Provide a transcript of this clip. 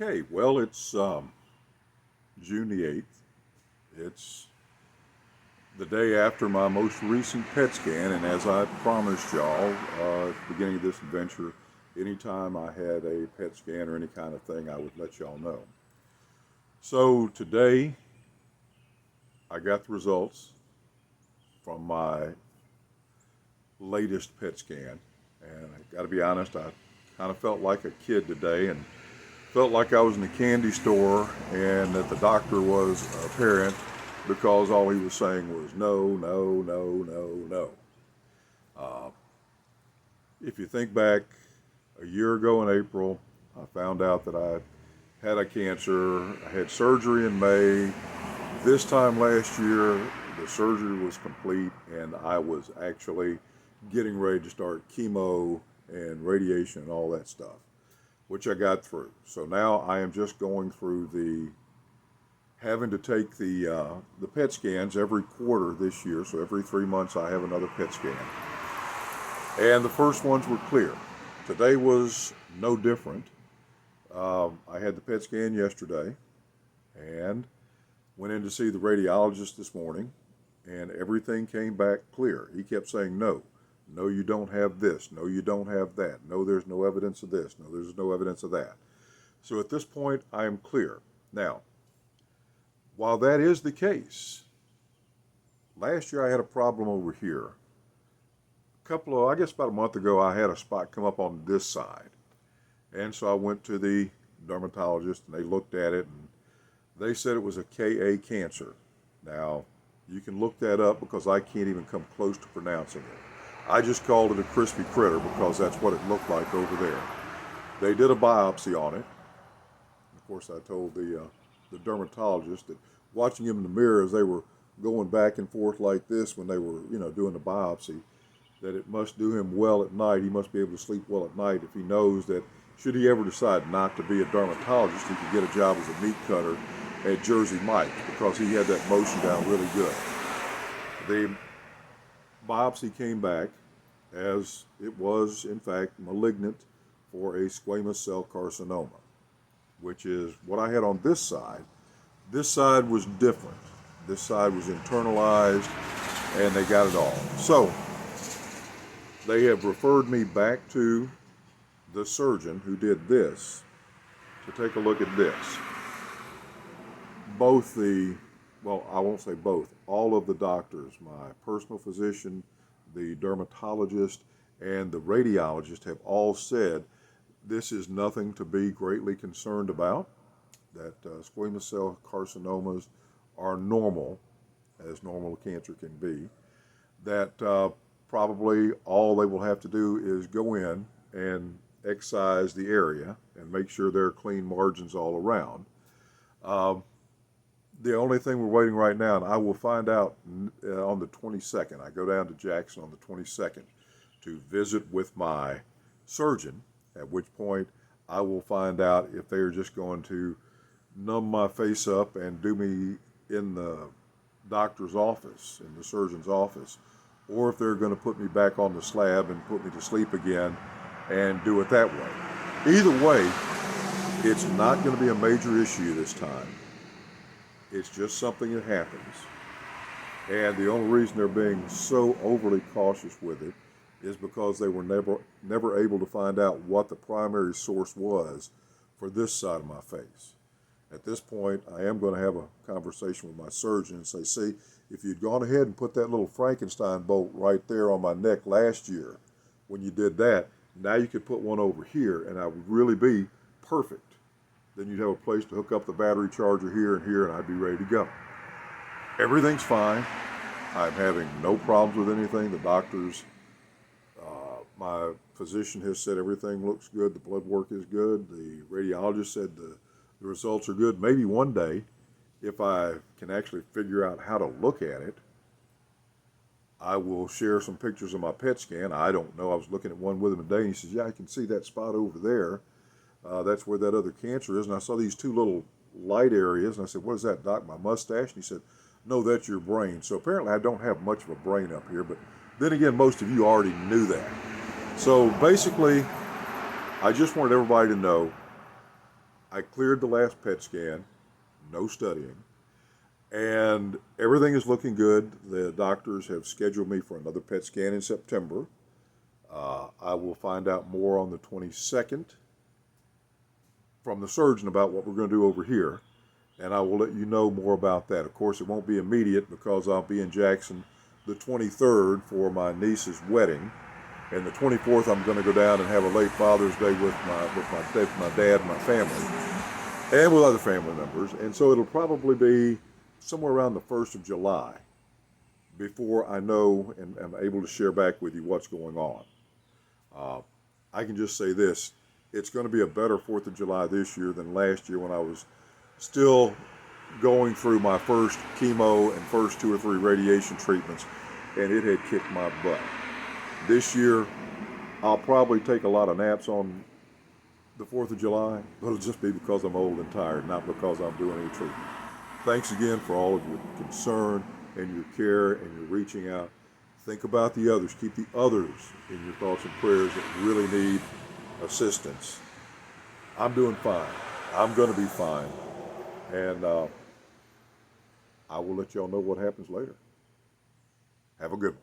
Okay, well, it's June the 8th. It's the day after my most recent PET scan, and as I promised y'all at the beginning of this adventure, anytime I had a PET scan or any kind of thing, I would let y'all know. So today, I got the results from my latest PET scan, and I got to be honest, I kind of felt like a kid today and felt like I was in a candy store and that the doctor was a parent because all he was saying was no, no, no, no, no. Uh, if you think back a year ago in April, I found out that I had a cancer. I had surgery in May. This time last year, the surgery was complete and I was actually getting ready to start chemo and radiation and all that stuff, which I got through. So now I am just going through the having to take the PET scans every quarter this year. So every 3 months I have another PET scan, and the first ones were clear. Today was no different. I had the PET scan yesterday, and went in to see the radiologist this morning, and everything came back clear. He kept saying no. No, you don't have this. No, you don't have that. No, there's no evidence of this. No, there's no evidence of that. So at this point, I am clear. Now, while that is the case, last year I had a problem over here. I guess about a month ago, I had a spot come up on this side. And so I went to the dermatologist and they looked at it and they said it was a Ka cancer. Now, you can look that up because I can't even come close to pronouncing it. I just called it a crispy critter because that's what it looked like over there. They did a biopsy on it. Of course, I told the dermatologist that watching him in the mirror as they were going back and forth like this when they were, doing the biopsy, that it must do him well at night. He must be able to sleep well at night if he knows that should he ever decide not to be a dermatologist, he could get a job as a meat cutter at Jersey Mike because he had that motion down really good. The biopsy came back as it was, in fact, malignant for a squamous cell carcinoma, which is what I had on this side. This side was different. This side was internalized, and they got it all. So they have referred me back to the surgeon who did this to take a look at this. I won't say both, all of the doctors, my personal physician, the dermatologist, and the radiologist have all said this is nothing to be greatly concerned about, that squamous cell carcinomas are normal, as normal cancer can be, that probably all they will have to do is go in and excise the area and make sure there are clean margins all around. The only thing we're waiting right now, and I will find out on the 22nd. I go down to Jackson on the 22nd to visit with my surgeon, at which point I will find out if they are just going to numb my face up and do me in the doctor's office, in the surgeon's office, or if they're going to put me back on the slab and put me to sleep again and do it that way. Either way, it's not going to be a major issue this time. It's just something that happens. And the only reason they're being so overly cautious with it is because they were never able to find out what the primary source was for this side of my face. At this point, I am going to have a conversation with my surgeon and say, see, if you'd gone ahead and put that little Frankenstein bolt right there on my neck last year, when you did that, now you could put one over here and I would really be perfect. Then you'd have a place to hook up the battery charger here and I'd be ready to go. Everything's fine. I'm having no problems with anything. The doctors, my physician has said everything looks good. The blood work is good. The radiologist said the results are good. Maybe one day, if I can actually figure out how to look at it, I will share some pictures of my PET scan. I don't know. I was looking at one with him today, and he says, yeah, I can see that spot over there. That's where that other cancer is. And I saw these two little light areas. And I said, what is that, Doc? My mustache? And he said, no, that's your brain. So apparently I don't have much of a brain up here. But then again, most of you already knew that. So basically, I just wanted everybody to know I cleared the last PET scan, no studying, and everything is looking good. The doctors have scheduled me for another PET scan in September. I will find out more on the 22nd from the surgeon about what we're going to do over here, and I will let you know more about that. Of course, it won't be immediate because I'll be in Jackson the 23rd for my niece's wedding, and the 24th I'm going to go down and have a late Father's Day with my dad and my family, and with other family members, and so it'll probably be somewhere around the 1st of July before I know and am able to share back with you what's going on. I can just say this: it's going to be a better 4th of July this year than last year when I was still going through my first chemo and first 2 or 3 radiation treatments, and it had kicked my butt. This year, I'll probably take a lot of naps on the 4th of July, but it'll just be because I'm old and tired, not because I'm doing any treatment. Thanks again for all of your concern and your care and your reaching out. Think about the others. Keep the others in your thoughts and prayers that really need assistance. I'm doing fine. I'm going to be fine. And I will let y'all know what happens later. Have a good one.